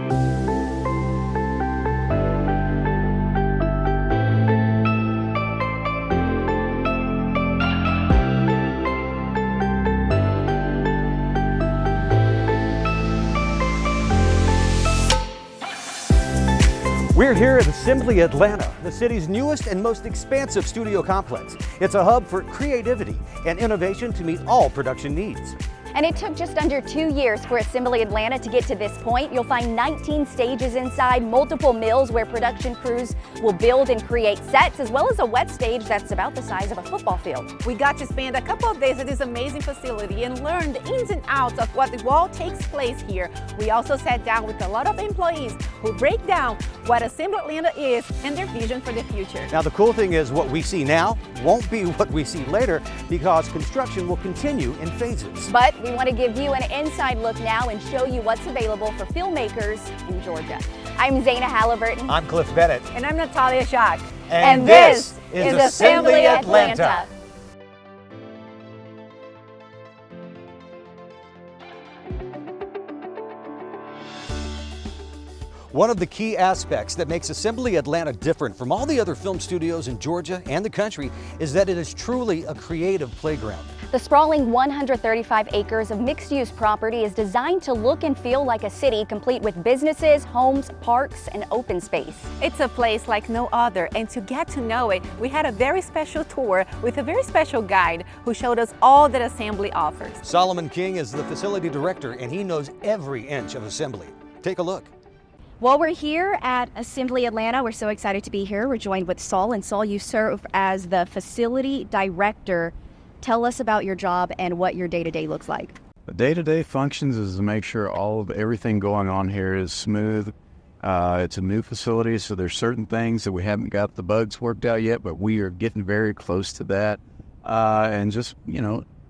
We're here at Assembly Atlanta, the city's newest and most expansive studio complex. It's a hub for creativity and innovation to meet all production needs. And it took just under 2 years for Assembly Atlanta to get to this point. You'll find 19 stages inside, multiple mills where production crews will build and create sets, as well as a wet stage that's about the size of a football field. We got to spend a couple of days at this amazing facility and learn the ins and outs of what all takes place here. We also sat down with a lot of employees who break down what Assembly Atlanta is and their vision for the future. Now, the cool thing is what we see now won't be what we see later, because construction will continue in phases. But we want to give you an inside look now and show you what's available for filmmakers in Georgia. I'm Zana Halliburton. I'm Cliff Bennett. And I'm Natalia Schack. And this is Assembly Atlanta. One of the key aspects that makes Assembly Atlanta different from all the other film studios in Georgia and the country is that it is truly a creative playground. The sprawling 135 acres of mixed-use property is designed to look and feel like a city, complete with businesses, homes, parks, and open space. It's a place like no other, and to get to know it, we had a very special tour with a very special guide who showed us all that Assembly offers. Solomon King is the facility director, and he knows every inch of Assembly. Take a look. Well, we're here at Assembly Atlanta. We're so excited to be here. We're joined with Saul, and Saul, you serve as the facility director. Tell us about your job and what your day-to-day looks like. The day-to-day functions is to make sure everything going on here is smooth. It's a new facility, so there's certain things that we haven't got the bugs worked out yet, but we are getting very close to that. And just,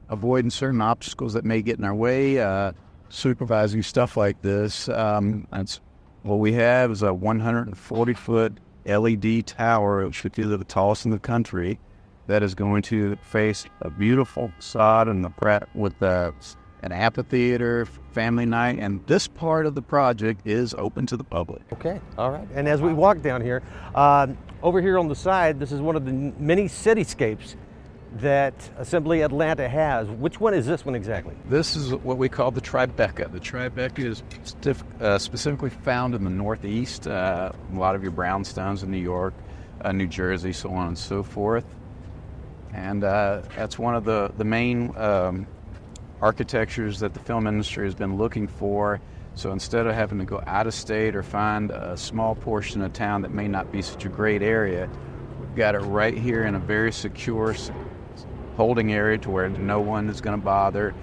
avoiding certain obstacles that may get in our way, supervising stuff like this. That's what we have is a 140-foot LED tower, which should be the tallest in the country, that is going to face a beautiful facade and with an amphitheater, family night, and this part of the project is open to the public. Okay, all right. And as we walk down here, over here on the side, this is one of the many cityscapes that Assembly Atlanta has. Which one is this one exactly? This is what we call the Tribeca. The Tribeca is specifically found in the Northeast, a lot of your brownstones in New York, New Jersey, so on and so forth. And that's one of the main architectures that the film industry has been looking for. So instead of having to go out of state or find a small portion of town that may not be such a great area, we've got it right here in a very secure holding area to where no one is going to bother,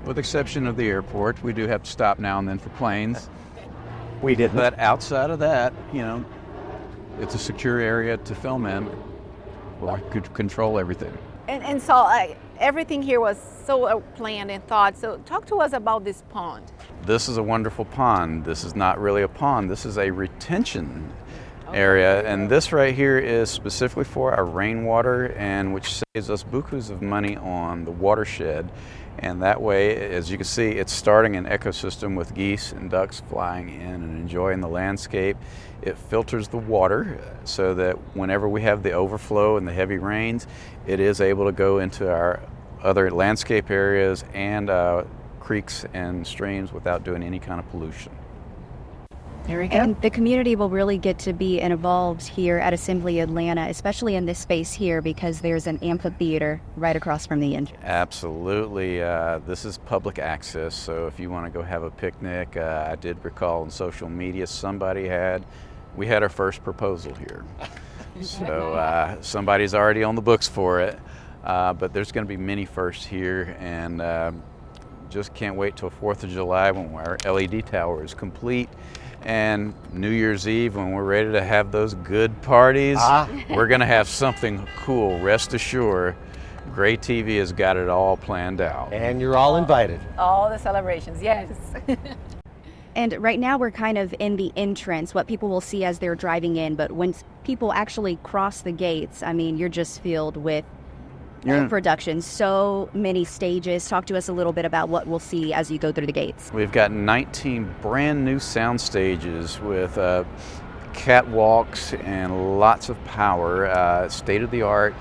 with the exception of the airport. We do have to stop now and then for planes. We didn't. But outside of that, it's a secure area to film in. Well, I could control everything. And so everything here was so planned and thought. So talk to us about this pond. This is a wonderful pond. This is not really a pond. This is a retention area, and this right here is specifically for our rainwater, and which saves us bukus of money on the watershed. And that way, as you can see, it's starting an ecosystem with geese and ducks flying in and enjoying the landscape. It filters the water so that whenever we have the overflow and the heavy rains, it is able to go into our other landscape areas and creeks and streams without doing any kind of pollution. Here we go. And the community will really get to be involved here at Assembly Atlanta, especially in this space here, because there's an amphitheater right across from the entrance. Absolutely. This is public access, so if you want to go have a picnic, I did recall on social media we had our first proposal here. So somebody's already on the books for it, but there's going to be many firsts here, and just can't wait till 4th of July when our LED tower is complete. And New Year's Eve, when we're ready to have those good parties, we're going to have something cool. Rest assured, Gray TV has got it all planned out. And you're all invited. All the celebrations, yes. And right now we're kind of in the entrance, what people will see as they're driving in. But when people actually cross the gates, I mean, you're just filled with Production, so many stages. Talk to us a little bit about what we'll see as you go through the gates. We've got 19 brand new sound stages with catwalks and lots of power, state of the art,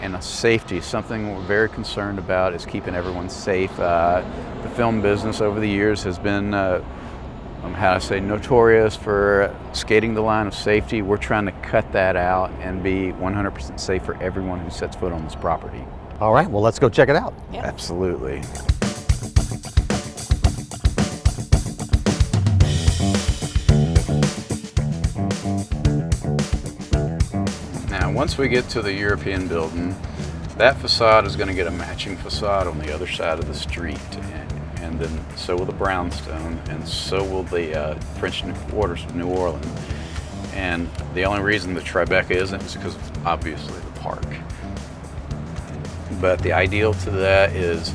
and safety. Something we're very concerned about is keeping everyone safe. The film business over the years has been notorious for skating the line of safety. We're trying to cut that out and be 100% safe for everyone who sets foot on this property. All right, well, let's go check it out. Yeah. Absolutely. Now, once we get to the European building, that facade is going to get a matching facade on the other side of the street. And then so will the brownstone, and so will the French Quarters of New Orleans. And the only reason the Tribeca isn't is because of obviously the park. But the ideal to that is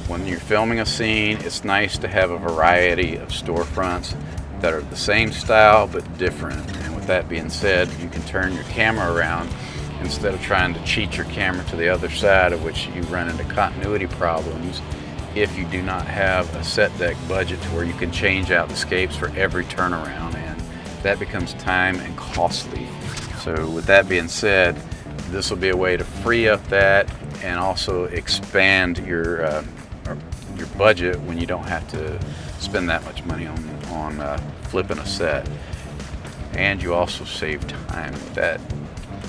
when you're filming a scene, it's nice to have a variety of storefronts that are the same style but different. And with that being said, you can turn your camera around instead of trying to cheat your camera to the other side, of which you run into continuity problems if you do not have a set deck budget to where you can change out the scapes for every turnaround, and that becomes time and costly. So with that being said, this will be a way to free up that and also expand your budget when you don't have to spend that much money on flipping a set. And you also save time with that.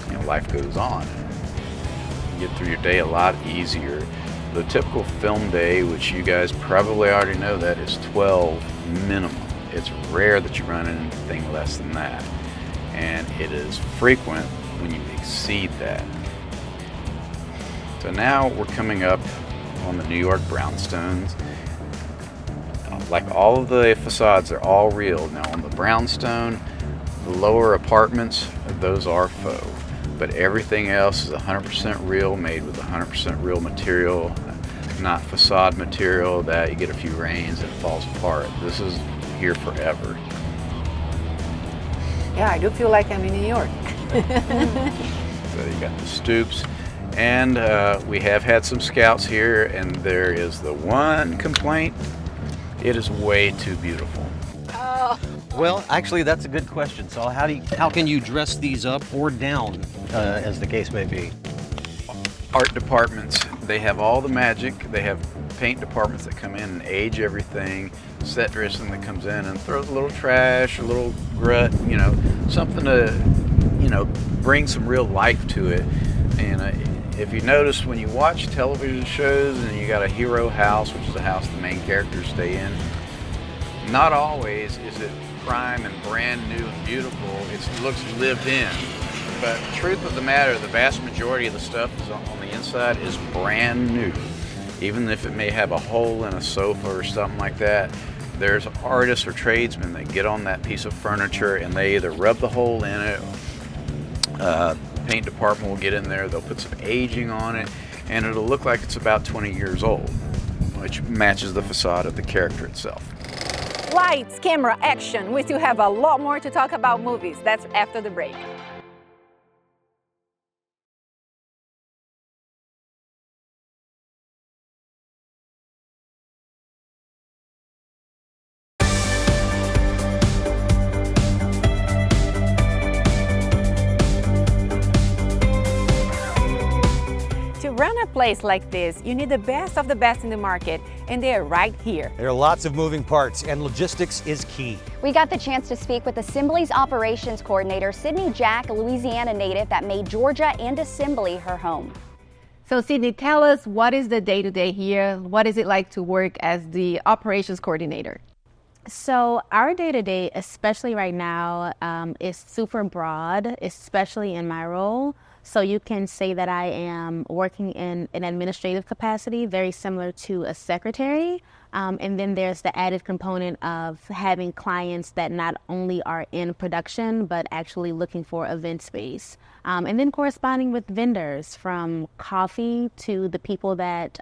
You know, life goes on. You get through your day a lot easier. The typical film day, which you guys probably already know, that is 12 minimum. It's rare that you run into anything less than that. And it is frequent when you exceed that. So now we're coming up on the New York brownstones. Like all of the facades, they're all real. Now on the brownstone, the lower apartments, those are faux. But everything else is 100% real, made with 100% real material, not facade material that you get a few rains and it falls apart. This is here forever. Yeah, I do feel like I'm in New York. So you got the stoops, and we have had some scouts here, and there is the one complaint: it is way too beautiful. Oh. Well, actually, that's a good question. So how can you dress these up or down, as the case may be? Art departments, they have all the magic. They have paint departments that come in and age everything, set dressing that comes in and throws a little trash, a little grit, you know, something to, you know, bring some real life to it. And if you notice, when you watch television shows and you got a hero house, which is a house the main characters stay in, not always is it prime and brand new and beautiful. It looks lived in. But truth of the matter, the vast majority of the stuff is on the inside is brand new. Even if it may have a hole in a sofa or something like that, there's artists or tradesmen that get on that piece of furniture and they either rub the hole in it, the paint department will get in there, they'll put some aging on it, and it'll look like it's about 20 years old, which matches the facade of the character itself. Lights, camera, action. We still have a lot more to talk about movies. That's after the break. To run a place like this, you need the best of the best in the market, and they are right here. There are lots of moving parts, and logistics is key. We got the chance to speak with Assembly's operations coordinator, Sydney Jack, a Louisiana native that made Georgia and Assembly her home. So Sydney, tell us, what is the day-to-day here? What is it like to work as the operations coordinator? So our day-to-day, especially right now, is super broad, especially in my role. So you can say that I am working in an administrative capacity, very similar to a secretary. And then there's the added component of having clients that not only are in production, but actually looking for event space. And then corresponding with vendors, from coffee to the people that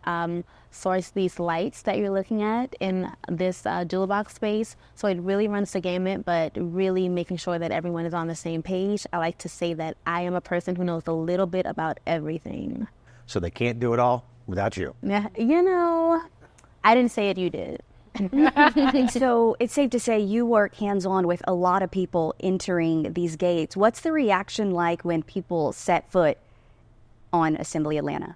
source these lights that you're looking at in this jewel box space. So it really runs the gamut, but really making sure that everyone is on the same page. I like to say that I am a person who knows a little bit about everything. so they can't do it all without you. Yeah, you know, I didn't say it, you did. So it's safe to say you work hands-on with a lot of people entering these gates. What's the reaction like when people set foot on Assembly Atlanta?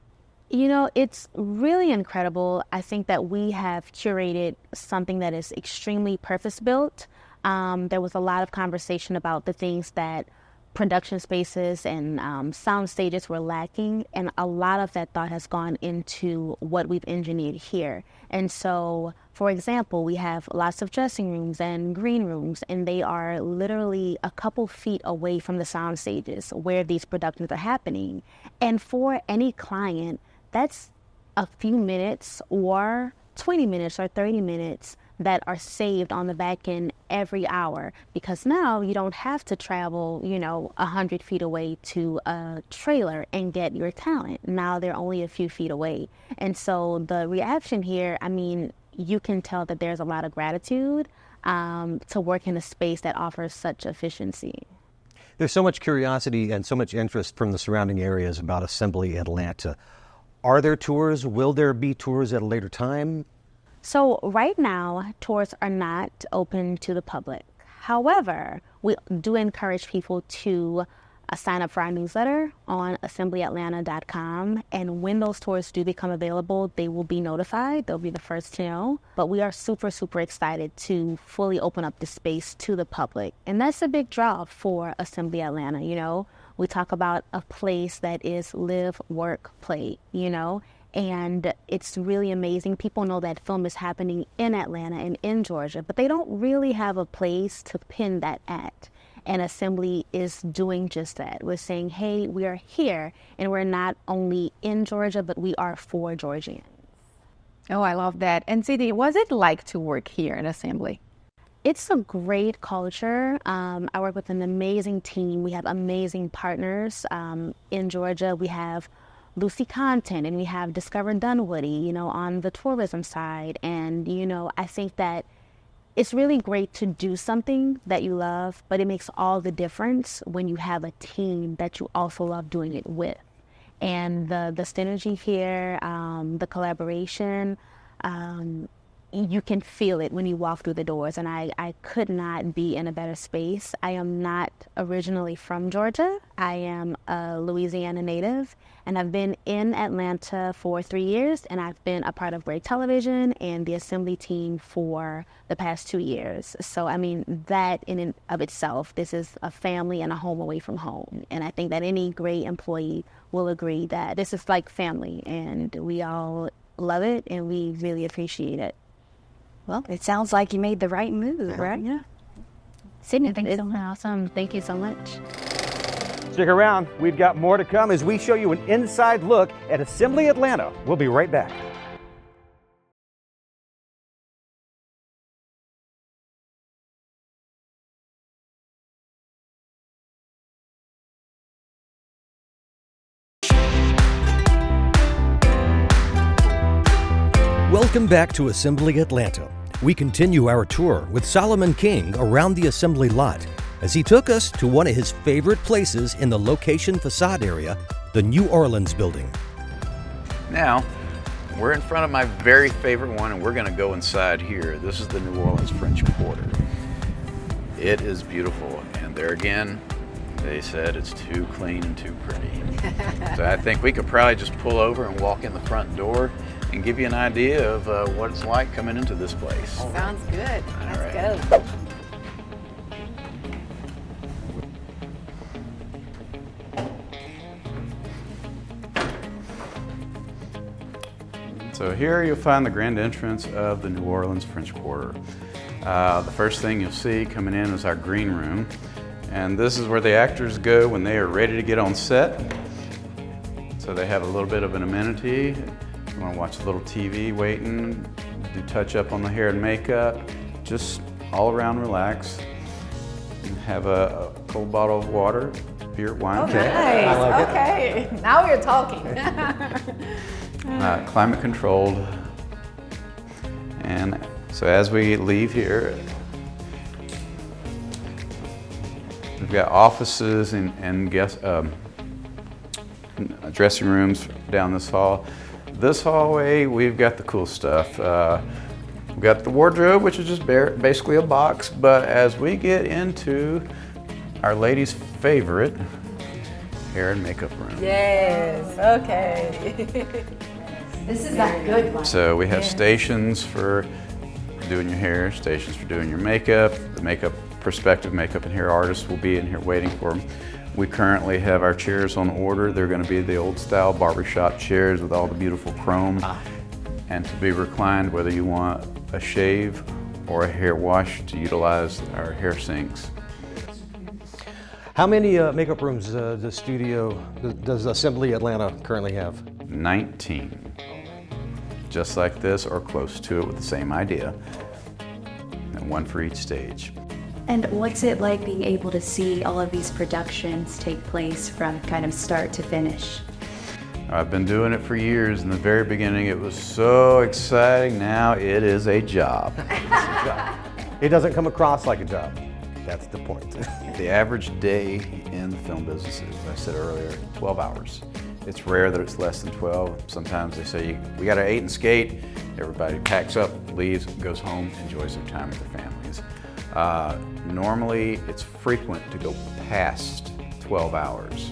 You know, it's really incredible. I think that we have curated something that is extremely purpose-built. There was a lot of conversation about the things that production spaces and sound stages were lacking, and a lot of that thought has gone into what we've engineered here. And so, for example, we have lots of dressing rooms and green rooms, and they are literally a couple feet away from the sound stages where these productions are happening. And for any client, that's a few minutes or 20 minutes or 30 minutes that are saved on the back end every hour, because now you don't have to travel, 100 feet away to a trailer and get your talent. Now they're only a few feet away. And so the reaction here, I mean, you can tell that there's a lot of gratitude to work in a space that offers such efficiency. There's so much curiosity and so much interest from the surrounding areas about Assembly Atlanta. Are there tours? Will there be tours at a later time? So right now, tours are not open to the public. However, we do encourage people to sign up for our newsletter on assemblyatlanta.com. And when those tours do become available, they will be notified. They'll be the first to know. But we are super, super excited to fully open up the space to the public. And that's a big draw for Assembly Atlanta, We talk about a place that is live, work, play, And it's really amazing. People know that film is happening in Atlanta and in Georgia, but they don't really have a place to pin that at. And Assembly is doing just that. We're saying, hey, we are here, and we're not only in Georgia, but we are for Georgians. Oh, I love that. And Cindy, what's it like to work here in Assembly? It's a great culture. I work with an amazing team. We have amazing partners. In Georgia, we have Lucy Content, and we have Discover Dunwoody, on the tourism side. And, I think that it's really great to do something that you love, but it makes all the difference when you have a team that you also love doing it with. And the synergy here, the collaboration, you can feel it when you walk through the doors, and I could not be in a better space. I am not originally from Georgia. I am a Louisiana native, and I've been in Atlanta for 3 years, and I've been a part of Break Television and the Assembly team for the past 2 years. So, I mean, that in and of itself, this is a family and a home away from home. And I think that any great employee will agree that this is like family, and we all love it, and we really appreciate it. Well, it sounds like you made the right move, right? Yeah. Sydney, thank you so much. Awesome. Thank you so much. Stick around. We've got more to come as we show you an inside look at Assembly Atlanta. We'll be right back. Welcome back to Assembly Atlanta. We continue our tour with Solomon King around the Assembly lot as he took us to one of his favorite places in the location facade area, the New Orleans building. Now, we're in front of my very favorite one, and we're going to go inside here. This is the New Orleans French Quarter. It is beautiful, and there again, they said it's too clean and too pretty. So I think we could probably just pull over and walk in the front door and give you an idea of what it's like coming into this place. Sounds good. All Let's right. go. So here you'll find the grand entrance of the New Orleans French Quarter. The first thing you'll see coming in is our green room. And this is where the actors go when they are ready to get on set. So they have a little bit of an amenity. You want to watch a little TV waiting, do touch up on the hair and makeup, just all around relax. And have a cold bottle of water, beer, wine. Oh, nice. I like it. Okay, now we're talking. Climate controlled. And so as we leave here, we've got offices and guest dressing rooms down this hall. This hallway, we've got the cool stuff. We've got the wardrobe, which is just basically a box, but as we get into our ladies' favorite, hair and makeup room. Yes, okay. This is that good one. So we have stations for doing your hair, stations for doing your makeup. The makeup and hair artists will be in here waiting for them. We currently have our chairs on order. They're going to be the old style barbershop chairs with all the beautiful chrome and to be reclined whether you want a shave or a hair wash to utilize our hair sinks. How many makeup rooms does Assembly Atlanta currently have? 19. Just like this or close to it with the same idea. And one for each stage. And what's it like being able to see all of these productions take place from kind of start to finish? I've been doing it for years. In the very beginning, it was so exciting. Now it is a job. It doesn't come across like a job. That's the point. The average day in the film business is, as I said earlier, 12 hours. It's rare that it's less than 12. Sometimes they say, we got our 8 and skate. Everybody packs up, leaves, goes home, enjoys their time with their families. Normally, it's frequent to go past 12 hours.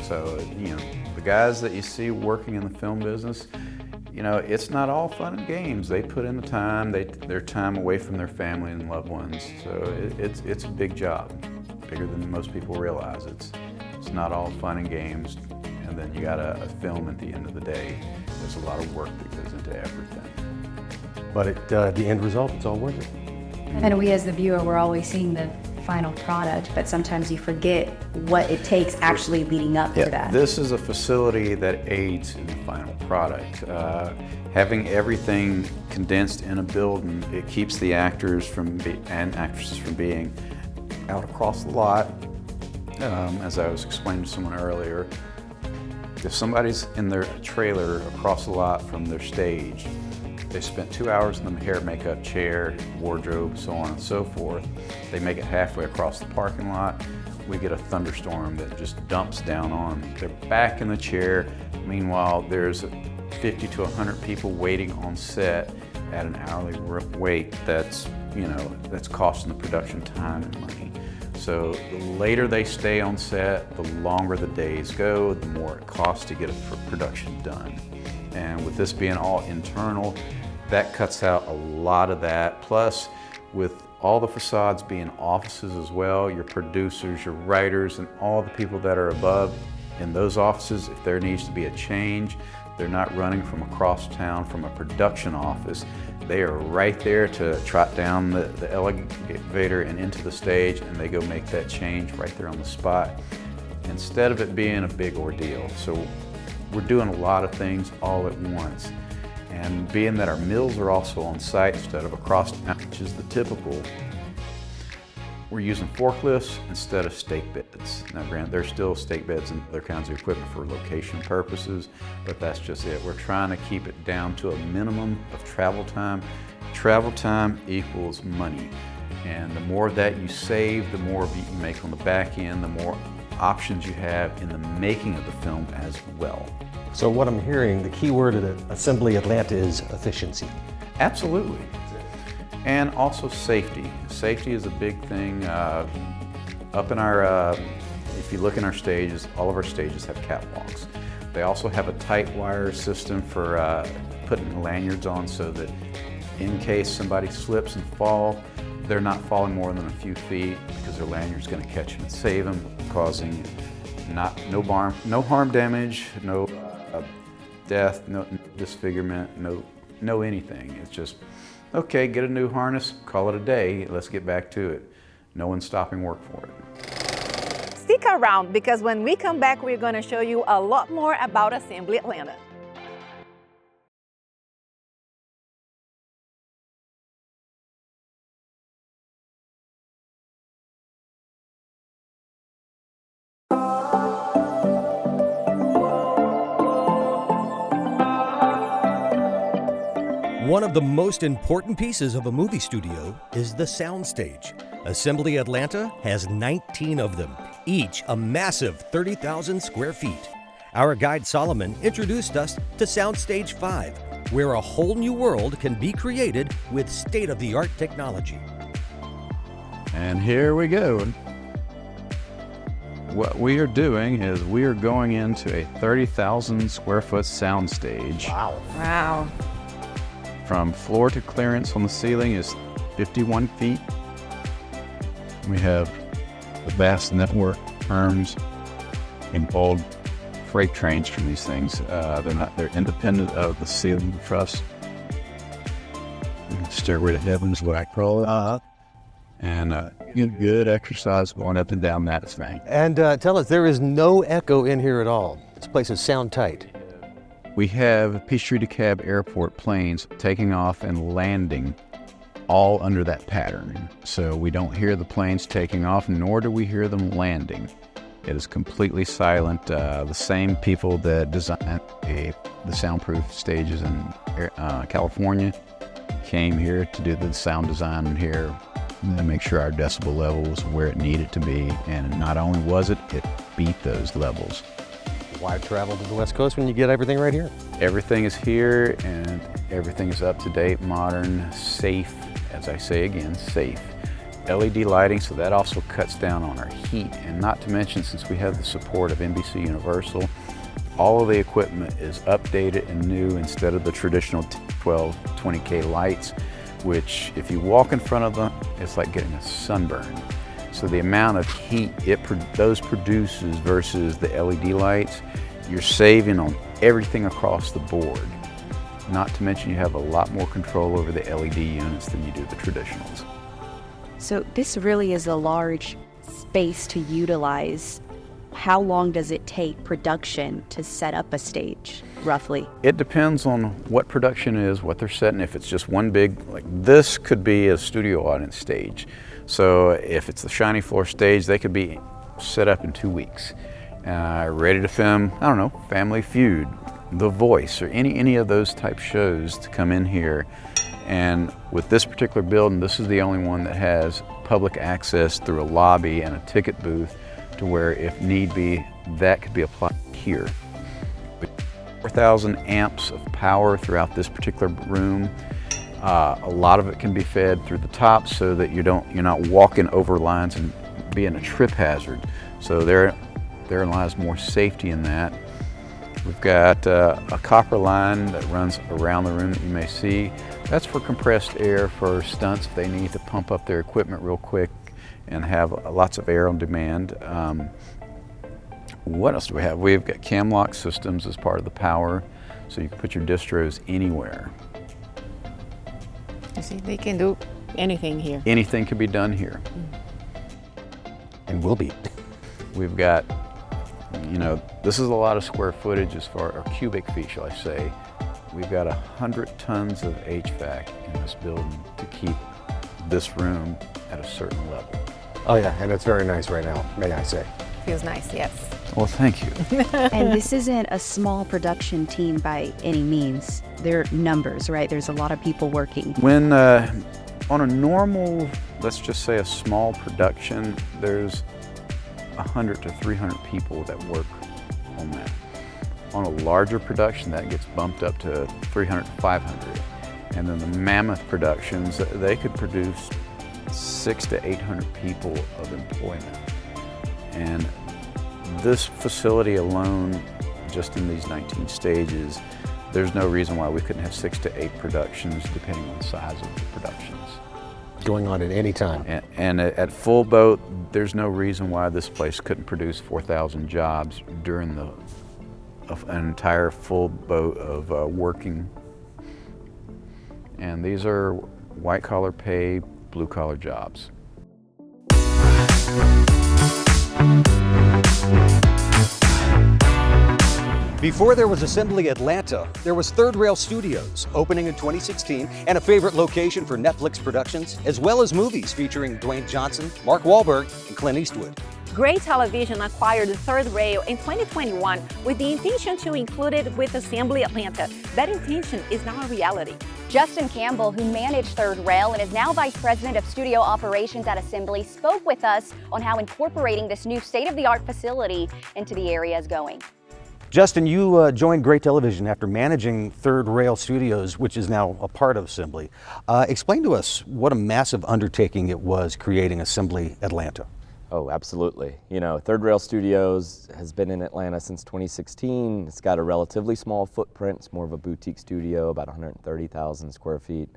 So, the guys that you see working in the film business, it's not all fun and games. They put in the time, their time away from their family and loved ones. So it's a big job, bigger than most people realize. It's not all fun and games, and then you got a film at the end of the day. There's a lot of work that goes into everything. But at the end result, it's all worth it. And we as the viewer, we're always seeing the final product, but sometimes you forget what it takes actually leading up to that. This is a facility that aids in the final product. Having everything condensed in a building, it keeps the actors and actresses from being out across the lot. As I was explaining to someone earlier, if somebody's in their trailer across the lot from their stage, they spent 2 hours in the hair, makeup, chair, wardrobe, so on and so forth. They make it halfway across the parking lot. We get a thunderstorm that just dumps down on them. They're back in the chair. Meanwhile, there's 50 to 100 people waiting on set at an hourly rate that's costing the production time and money. So the later they stay on set, the longer the days go, the more it costs to get a production done. And with this being all internal, that cuts out a lot of that. Plus, with all the facades being offices as well, your producers, your writers, and all the people that are above in those offices, if there needs to be a change, they're not running from across town from a production office. They are right there to trot down the elevator and into the stage, and they go make that change right there on the spot, instead of it being a big ordeal. So we're doing a lot of things all at once. And being that our mills are also on site instead of across town, which is the typical, we're using forklifts instead of stake beds. Now granted, there's still stake beds and other kinds of equipment for location purposes, but that's just it. We're trying to keep it down to a minimum of travel time. Travel time equals money. And the more that you save, the more you make on the back end, the more options you have in the making of the film as well. So what I'm hearing, the key word at Assembly Atlanta is efficiency. Absolutely. And also safety. Safety is a big thing. Up in our, if you look in our stages, all of our stages have catwalks. They also have a tight wire system for putting lanyards on so that in case somebody slips and fall, they're not falling more than a few feet because their lanyard's going to catch them and save them, causing no harm damage, no death, no disfigurement, no anything. It's just, okay, get a new harness, call it a day, let's get back to it. No one's stopping work for it. Stick around, because when we come back, we're going to show you a lot more about Assembly Atlanta. One of the most important pieces of a movie studio is the soundstage. Assembly Atlanta has 19 of them, each a massive 30,000 square feet. Our guide Solomon introduced us to Soundstage 5, where a whole new world can be created with state-of-the-art technology. And here we go. What we are doing is we are going into a 30,000 square foot soundstage. Wow. Wow. From floor to clearance on the ceiling is 51 feet. We have the vast network arms and old freight trains from these things. They're independent of the ceiling truss. Stairway to heaven is what I call it. And get good exercise going up and down that thing. And tell us, there is no echo in here at all. This place is sound tight. We have Peachtree DeKalb Airport planes taking off and landing all under that pattern. So we don't hear the planes taking off, nor do we hear them landing. It is completely silent. The same people that designed the soundproof stages in California came here to do the sound design in here and make sure our decibel level was where it needed to be. And not only was it, it beat those levels. Why travel to the West Coast when you get everything right here? Everything is here, and everything is up to date, modern, safe, as I say again, safe. LED lighting, so that also cuts down on our heat. And not to mention, since we have the support of NBC Universal, all of the equipment is updated and new instead of the traditional 12, 20K lights, which if you walk in front of them, it's like getting a sunburn. So the amount of heat those produces versus the LED lights, you're saving on everything across the board. Not to mention you have a lot more control over the LED units than you do the traditionals. So this really is a large space to utilize. How long does it take production to set up a stage, roughly? It depends on what production is, what they're setting. If it's just one big, like this could be a studio audience stage. So if it's the Shiny Floor stage, they could be set up in 2 weeks. Ready to film, I don't know, Family Feud, The Voice, or any of those type shows to come in here. And with this particular building, this is the only one that has public access through a lobby and a ticket booth to where, if need be, that could be applied here. 4,000 amps of power throughout this particular room. A lot of it can be fed through the top so that you're not walking over lines and being a trip hazard. So there lies more safety in that. We've got a copper line that runs around the room that you may see. That's for compressed air for stunts if they need to pump up their equipment real quick and have lots of air on demand. What else do we have? We've got cam lock systems as part of the power, so you can put your distros anywhere. You see, they can do anything here. Anything can be done here. And will be. We've got, this is a lot of square footage as far, or cubic feet, shall I say. We've got 100 tons of HVAC in this building to keep this room at a certain level. Oh yeah, and it's very nice right now, may I say. Feels nice, yes. Well, thank you. And this isn't a small production team by any means. They're numbers, right? There's a lot of people working. When on a normal, let's just say a small production, there's 100 to 300 people that work on that. On a larger production, that gets bumped up to 300 to 500. And then the mammoth productions, they could produce 600 to 800 people of employment. And this facility alone, just in these 19 stages, there's no reason why we couldn't have 6 to 8 productions depending on the size of the productions. Going on at any time. And at full boat, there's no reason why this place couldn't produce 4,000 jobs during an entire full boat of working. And these are white collar pay, blue collar jobs. Before there was Assembly Atlanta, there was Third Rail Studios, opening in 2016, and a favorite location for Netflix productions, as well as movies featuring Dwayne Johnson, Mark Wahlberg, and Clint Eastwood. Gray Television acquired Third Rail in 2021 with the intention to include it with Assembly Atlanta. That intention is now a reality. Justin Campbell, who managed Third Rail and is now Vice President of Studio Operations at Assembly, spoke with us on how incorporating this new state-of-the-art facility into the area is going. Justin, you joined Great Television after managing Third Rail Studios, which is now a part of Assembly. Explain to us what a massive undertaking it was creating Assembly Atlanta. Oh, absolutely. You know, Third Rail Studios has been in Atlanta since 2016. It's got a relatively small footprint. It's more of a boutique studio, about 130,000 square feet.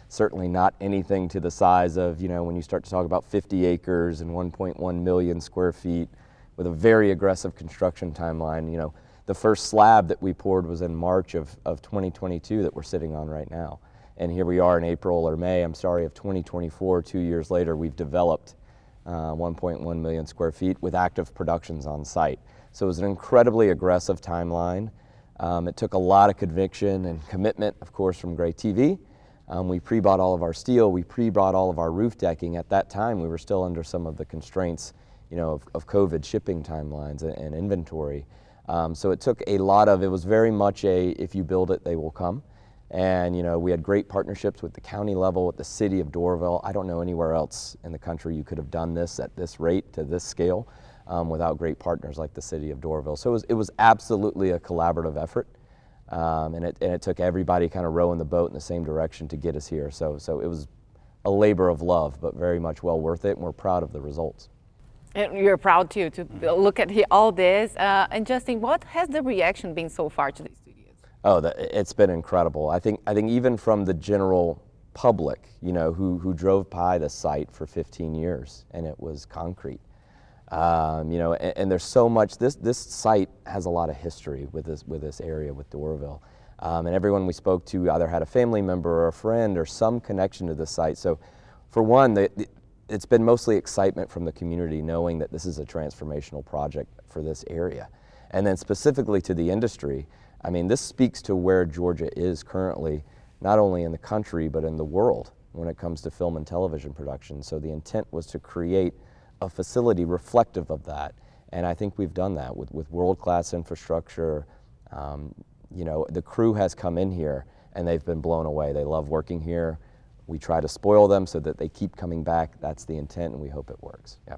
Certainly not anything to the size of, you know, when you start to talk about 50 acres and 1.1 million square feet with a very aggressive construction timeline. You know, the first slab that we poured was in March of 2022 that we're sitting on right now. And here we are in April or May, I'm sorry, of 2024, 2 years later, we've developed 1.1 million square feet with active productions on site. So it was an incredibly aggressive timeline. It took a lot of conviction and commitment, of course, from Gray TV. We pre-bought all of our steel, we pre-bought all of our roof decking. At that time, we were still under some of the constraints, you know, of COVID shipping timelines and inventory. So it took a lot of, it was very much a, if you build it, they will come. And, you know, we had great partnerships with the county level, with the city of Doraville. I don't know anywhere else in the country you could have done this at this rate, to this scale, without great partners like the city of Doraville. So it was absolutely a collaborative effort. And it took everybody kind of rowing the boat in the same direction to get us here. So it was a labor of love, but very much well worth it, and we're proud of the results. And you're proud too to look at all this. And Justin, what has the reaction been so far to these studios? Oh, it's been incredible. I think even from the general public, you know, who drove by the site for 15 years, and it was concrete. You know, and there's so much. This site has a lot of history with this area, with Doraville, and everyone we spoke to either had a family member or a friend or some connection to this site. So, for one, it's been mostly excitement from the community, knowing that this is a transformational project for this area, and then specifically to the industry. I mean, this speaks to where Georgia is currently, not only in the country but in the world when it comes to film and television production. So the intent was to create a facility reflective of that, and I think we've done that with world-class infrastructure. You know, the crew has come in here and they've been blown away. They love working here. We try to spoil them so that they keep coming back. That's the intent, and we hope it works. Yeah.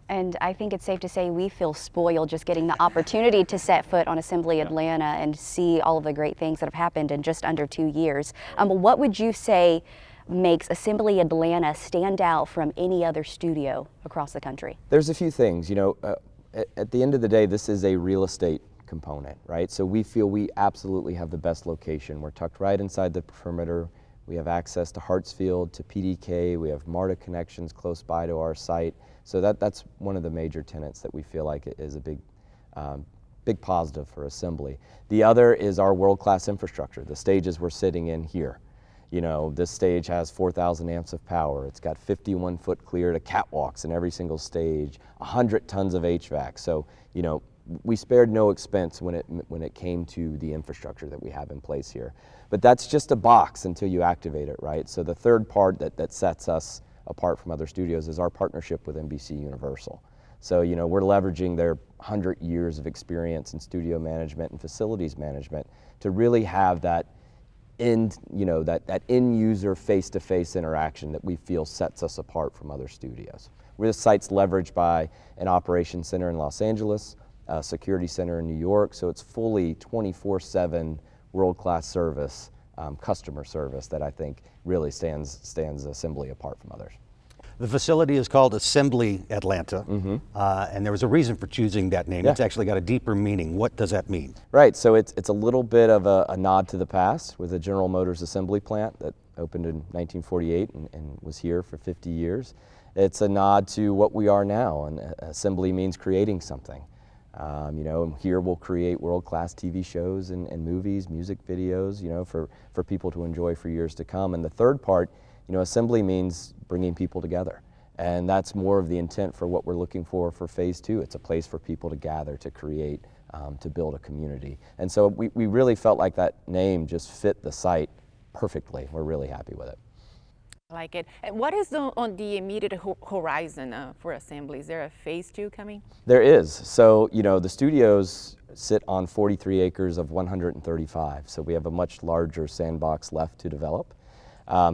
And I think it's safe to say we feel spoiled just getting the opportunity to set foot on Assembly Atlanta and see all of the great things that have happened in just under 2 years. What would you say makes Assembly Atlanta stand out from any other studio across the country? There's a few things. You know, at the end of the day, this is a real estate component, right? So we feel we absolutely have the best location. We're tucked right inside the perimeter. We have access to Hartsfield, to PDK. We have MARTA connections close by to our site. So that's one of the major tenets that we feel like it is a big positive for Assembly. The other is our world-class infrastructure, the stages we're sitting in here. You know, this stage has 4,000 amps of power. It's got 51-foot clear to catwalks in every single stage, 100 tons of HVAC. So, you know, we spared no expense when it came to the infrastructure that we have in place here. But that's just a box until you activate it, right? So the third part that sets us apart from other studios is our partnership with NBC Universal. So, you know, we're leveraging their 100 years of experience in studio management and facilities management to really have that end user face-to-face interaction that we feel sets us apart from other studios. This site's leveraged by an operations center in Los Angeles, a security center in New York, so it's fully 24/7 world-class service, customer service that I think really stands Assembly apart from others. The facility is called Assembly Atlanta, and there was a reason for choosing that name. Yeah. It's actually got a deeper meaning. What does that mean? Right, so it's a little bit of a nod to the past with the General Motors assembly plant that opened in 1948 and was here for 50 years. It's a nod to what we are now, and assembly means creating something. You know, and here we'll create world-class TV shows and movies, music videos, you know, for people to enjoy for years to come. And the third part, you know, Assembly means bringing people together. And that's more of the intent for what we're looking for phase 2. It's a place for people to gather, to create, to build a community. And so we really felt like that name just fit the site perfectly. We're really happy with it. I like it. And what is on the immediate horizon for Assembly? Is there a phase 2 coming? There is. So, you know, the studios sit on 43 acres of 135. So we have a much larger sandbox left to develop.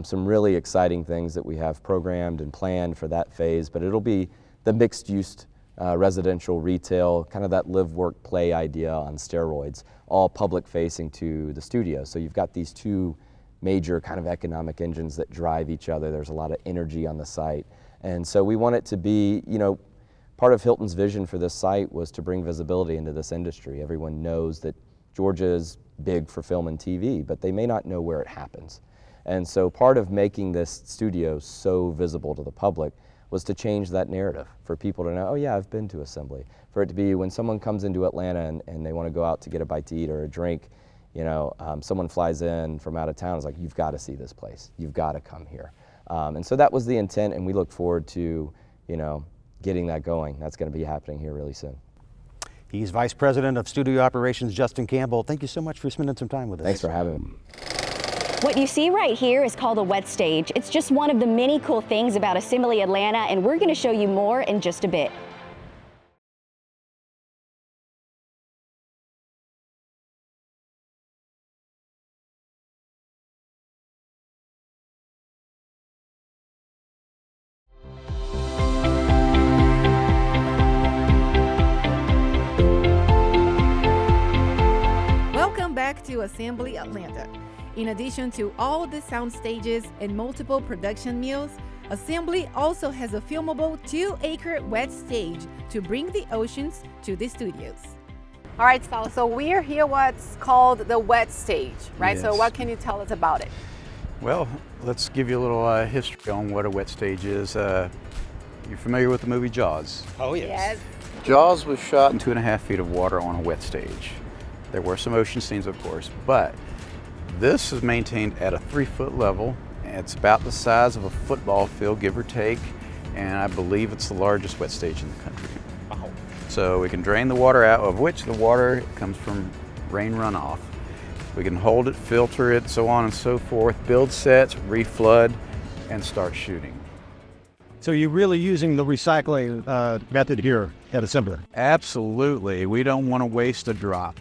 Some really exciting things that we have programmed and planned for that phase, but it'll be the mixed-use residential, retail, kind of that live, work, play idea on steroids, all public facing to the studio. So you've got these two major kind of economic engines that drive each other. There's a lot of energy on the site. And so we want it to be, you know, part of Hilton's vision for this site was to bring visibility into this industry. Everyone knows that Georgia is big for film and TV, but they may not know where it happens. And so part of making this studio so visible to the public was to change that narrative, for people to know, oh yeah, I've been to Assembly. For it to be when someone comes into Atlanta and they want to go out to get a bite to eat or a drink, you know, someone flies in from out of town, it's like, you've got to see this place. You've got to come here. And so that was the intent, and we look forward to, you know, getting that going. That's going to be happening here really soon. He's Vice President of Studio Operations, Justin Campbell. Thank you so much for spending some time with us. Thanks for having me. What you see right here is called a wet stage. It's just one of the many cool things about Assembly Atlanta, and we're going to show you more in just a bit. Back to Assembly Atlanta. In addition to all the sound stages and multiple production mills, Assembly also has a filmable 2-acre wet stage to bring the oceans to the studios. All right, so we are here what's called the wet stage, right? Yes. So what can you tell us about it? Well, let's give you a little history on what a wet stage is. You're familiar with the movie Jaws? Oh, yes. Jaws was shot in 2.5 feet of water on a wet stage. There were some ocean scenes, of course, but this is maintained at a 3-foot level. It's about the size of a football field, give or take, and I believe it's the largest wet stage in the country. Wow. So we can drain the water out, of which the water comes from rain runoff. We can hold it, filter it, so on and so forth, build sets, reflood, and start shooting. So you're really using the recycling method here at Assembly? Absolutely. We don't want to waste a drop.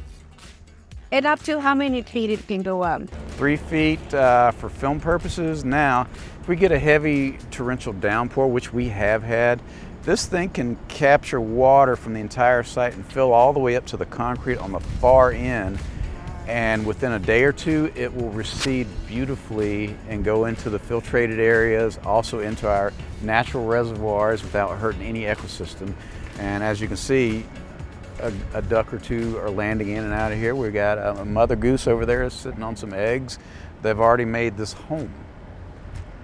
And up to how many feet it can go up? 3 feet for film purposes. Now, if we get a heavy torrential downpour, which we have had, this thing can capture water from the entire site and fill all the way up to the concrete on the far end. And within a day or two, it will recede beautifully and go into the filtrated areas, also into our natural reservoirs without hurting any ecosystem. And as you can see, a duck or two are landing in and out of here. We've got a mother goose over there sitting on some eggs. They've already made this home.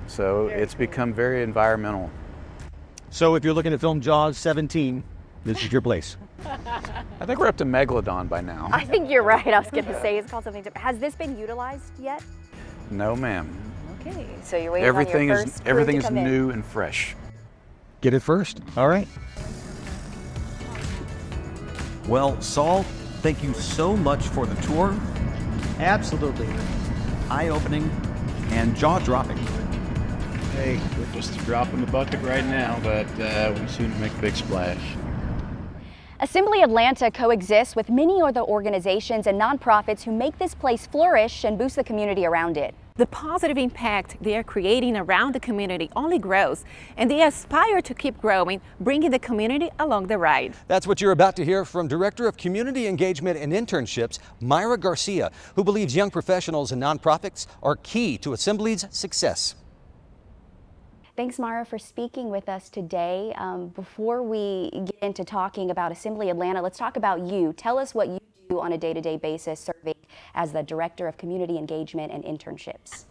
So it's become very environmental. So if you're looking at film Jaws 17, this is your place. I think we're up to Megalodon by now. I think you're right. I was going to say it's called something different. Has this been utilized yet? No, ma'am. Okay, so you're waiting on your first crew everything to is come in. new and fresh. Get it first. All right. Well, Saul, thank you so much for the tour. Absolutely. Eye-opening and jaw-dropping. Hey, we're just a drop in the bucket right now, but we soon make a big splash. Assembly Atlanta coexists with many other organizations and nonprofits who make this place flourish and boost the community around it. The positive impact they are creating around the community only grows, and they aspire to keep growing, bringing the community along the ride. That's what you're about to hear from Director of Community Engagement and Internships, Mayra Garcia, who believes young professionals and nonprofits are key to Assembly's success. Thanks, Myra, for speaking with us today. Before we get into talking about Assembly Atlanta, let's talk about you. Tell us what you do on a day-to-day basis serving as the Director of Community Engagement and Internships.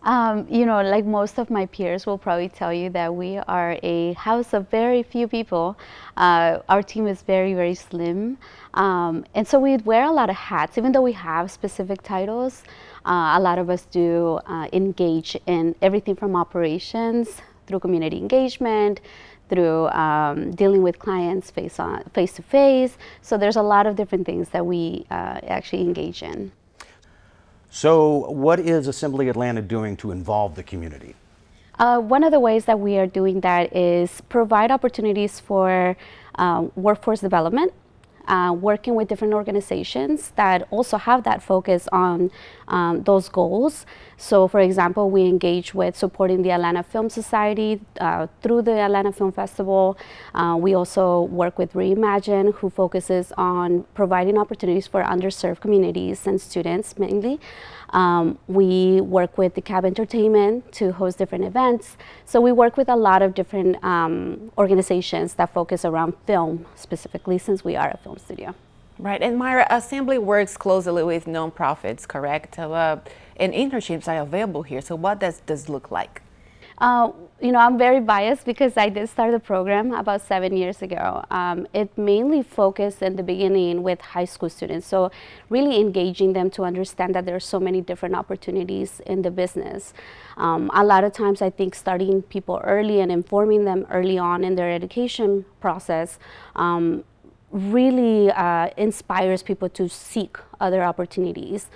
You know, like most of my peers will probably tell you that we are a house of very few people. Our team is very, very slim. And so we wear a lot of hats, even though we have specific titles. A lot of us do engage in everything from operations, through community engagement, through dealing with clients face to face. So there's a lot of different things that we actually engage in. So what is Assembly Atlanta doing to involve the community? One of the ways that we are doing that is provide opportunities for workforce development. working with different organizations that also have that focus on those goals. So for example, we engage with supporting the Atlanta Film Society through the Atlanta Film Festival. We also work with Reimagine, who focuses on providing opportunities for underserved communities and students mainly. We work with the Cab Entertainment to host different events. So we work with a lot of different organizations that focus around film specifically, since we are a film studio. Right, and Myra, Assembly works closely with nonprofits, correct? And internships are available here. So what does this look like? You know, I'm very biased because I did start the program about 7 years ago. It mainly focused in the beginning with high school students, so really engaging them to understand that there are so many different opportunities in the business. A lot of times I think starting people early and informing them early on in their education process really inspires people to seek other opportunities.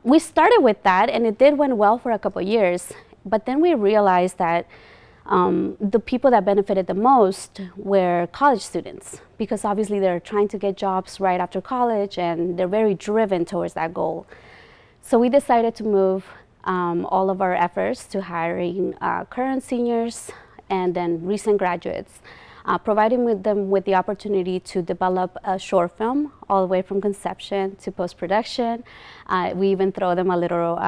We started with that, and it did went well for a couple of years. But then we realized that the people that benefited the most were college students, because obviously they're trying to get jobs right after college and they're very driven towards that goal. So we decided to move all of our efforts to hiring current seniors and then recent graduates, providing them with the opportunity to develop a short film all the way from conception to post-production. We even throw them a little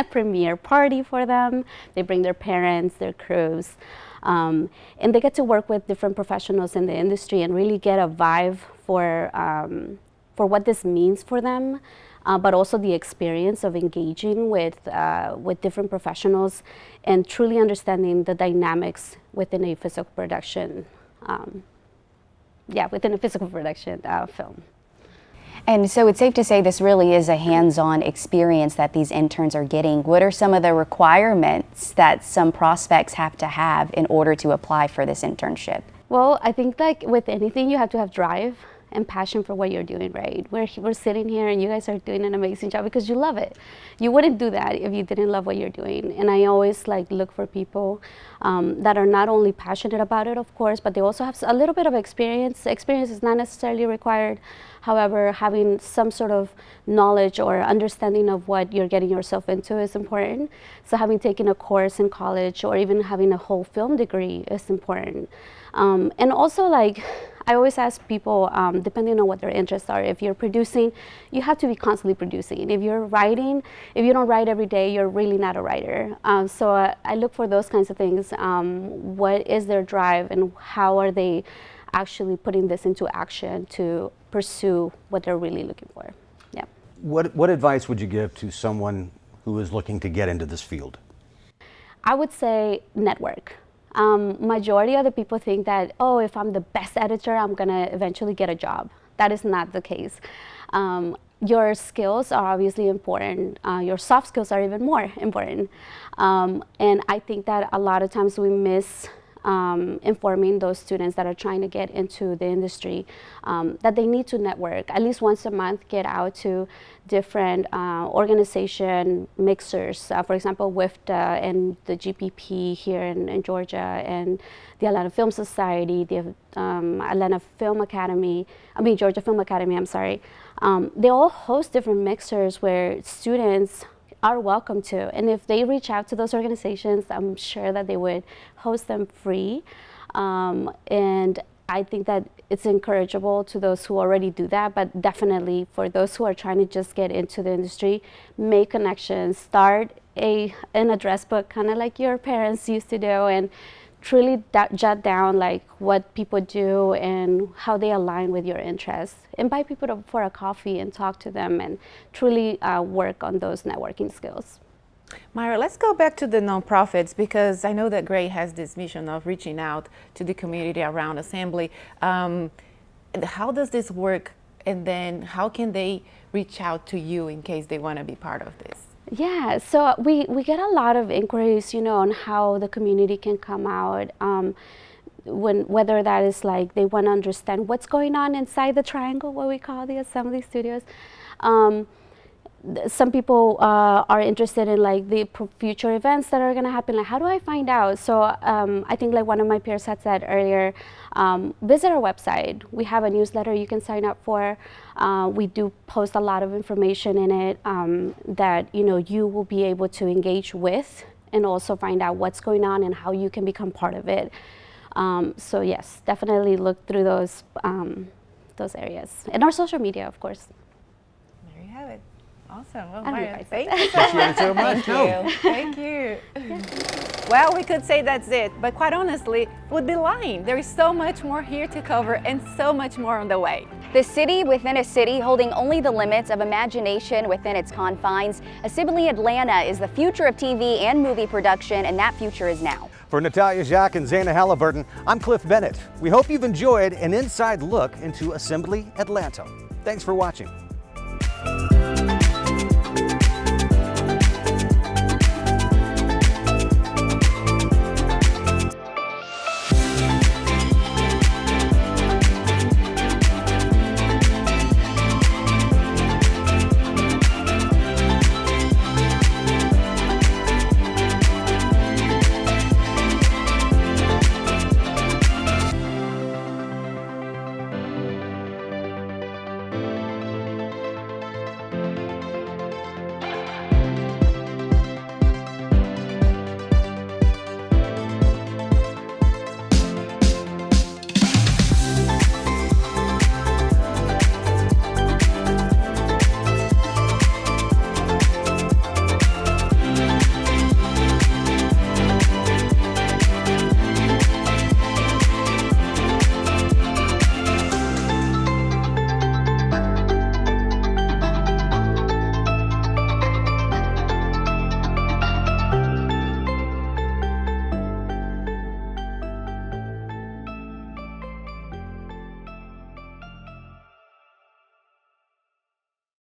premiere party for them. They bring their parents, their crews, and they get to work with different professionals in the industry and really get a vibe for what this means for them, but also the experience of engaging with different professionals and truly understanding the dynamics within a physical production, film. And so it's safe to say this really is a hands-on experience that these interns are getting. What are some of the requirements that some prospects have to have in order to apply for this internship? Well, I think like with anything, you have to have drive and passion for what you're doing, right? We're sitting here and you guys are doing an amazing job because you love it. You wouldn't do that if you didn't love what you're doing. And I always like look for people that are not only passionate about it, of course, but they also have a little bit of experience. Experience is not necessarily required. However, having some sort of knowledge or understanding of what you're getting yourself into is important. So having taken a course in college or even having a whole film degree is important. And also, like, I always ask people, depending on what their interests are, if you're producing, you have to be constantly producing. If you're writing, if you don't write every day, you're really not a writer. So I look for those kinds of things. What is their drive and how are they actually putting this into action to pursue what they're really looking for? Yeah. What advice would you give to someone who is looking to get into this field? I would say network. Majority of the people think that, oh, if I'm the best editor, I'm gonna eventually get a job. That is not the case. Your skills are obviously important. Your soft skills are even more important. And I think that a lot of times we miss informing those students that are trying to get into the industry that they need to network at least once a month, get out to different organization mixers, for example, WIFTA and the GPP here in Georgia, and the Atlanta Film Society, the Atlanta Film Academy, Georgia Film Academy, I'm sorry. They all host different mixers where students are welcome to, and if they reach out to those organizations, I'm sure that they would host them free. And I think that it's encourageable to those who already do that, but definitely for those who are trying to just get into the industry, make connections, start an address book, kind of like your parents used to do, and truly jot down like what people do and how they align with your interests. Invite people for a coffee and talk to them and truly work on those networking skills. Myra, let's go back to the nonprofits, because I know that Gray has this mission of reaching out to the community around Assembly. How does this work, and then how can they reach out to you in case they want to be part of this? Yeah, so we get a lot of inquiries, on how the community can come out, whether that is like they want to understand what's going on inside the triangle, what we call the Assembly Studios. some people are interested in like the future events that are going to happen. Like, how do I find out? So I think like one of my peers had said earlier, visit our website. We have a newsletter you can sign up for. We do post a lot of information in it that you will be able to engage with, and also find out what's going on and how you can become part of it. So yes, definitely look through those areas, and our social media, of course. There you have it. Awesome. Well, I don't know Myra, if I thank you so much. Thank you. Well, we could say that's it, but quite honestly, would be lying. There is so much more here to cover and so much more on the way. The city within a city, holding only the limits of imagination within its confines. Assembly Atlanta is the future of TV and movie production, and that future is now. For Natalia Jacques and Zana Halliburton, I'm Cliff Bennett. We hope you've enjoyed an inside look into Assembly Atlanta. Thanks for watching.